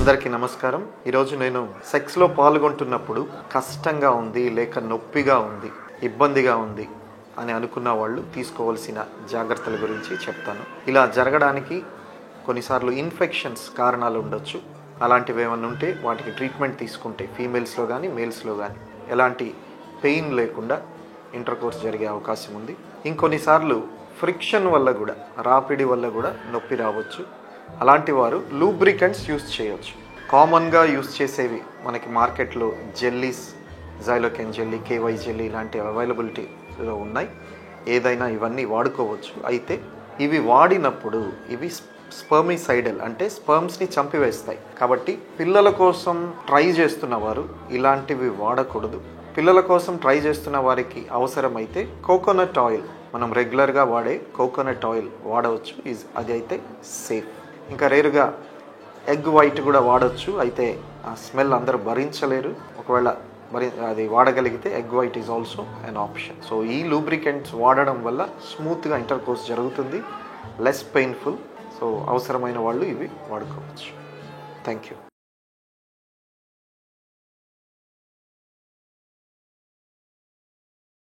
అందరికీ నమస్కారం. ఈరోజు నేను సెక్స్లో పాల్గొంటున్నప్పుడు కష్టంగా ఉంది, లేక నొప్పిగా ఉంది, ఇబ్బందిగా ఉంది అని అనుకున్న వాళ్ళు తీసుకోవాల్సిన జాగ్రత్తల గురించి చెప్తాను. ఇలా జరగడానికి కొన్నిసార్లు ఇన్ఫెక్షన్స్ కారణాలు ఉండొచ్చు. అలాంటివి ఏమైనా ఉంటే వాటికి ట్రీట్మెంట్ తీసుకుంటే ఫీమేల్స్లో కానీ మేల్స్లో కానీ ఎలాంటి పెయిన్ లేకుండా ఇంటర్ కోర్స్ జరిగే అవకాశం ఉంది. ఇంకొన్నిసార్లు ఫ్రిక్షన్ వల్ల కూడా, రాపిడి వల్ల కూడా నొప్పి రావచ్చు. అలాంటి వారు లూబ్రికెంట్స్ యూస్ చేయవచ్చు. కామన్గా యూస్ చేసేవి మనకి మార్కెట్లో జెల్లీస్, జైలోకెన్ జెల్లీ, కేవై జెల్లీ ఇలాంటి అవైలబిలిటీలో ఉన్నాయి. ఏదైనా ఇవన్నీ వాడుకోవచ్చు. అయితే ఇవి వాడినప్పుడు ఇవి స్పర్మిసైడల్, అంటే స్పర్మ్స్ని చంపివేస్తాయి. కాబట్టి పిల్లల కోసం ట్రై చేస్తున్న వారు ఇలాంటివి వాడకూడదు. పిల్లల కోసం ట్రై చేస్తున్న వారికి అవసరమైతే కోకోనట్ ఆయిల్, మనం రెగ్యులర్గా వాడే కోకోనట్ ఆయిల్ వాడవచ్చు. అది అయితే సేఫ్. ఇంకా రేరుగా ఎగ్ వైట్ కూడా వాడవచ్చు. అయితే ఆ స్మెల్ అందరూ భరించలేరు. ఒకవేళ అది వాడగలిగితే egg white is also an option. So ఈ లూబ్రికెంట్స్ వాడడం వల్ల స్మూత్గా ఇంటర్ కోర్స్ జరుగుతుంది, లెస్ పెయిన్ఫుల్. సో అవసరమైన వాళ్ళు ఇవి వాడుకోవచ్చు. Thank you.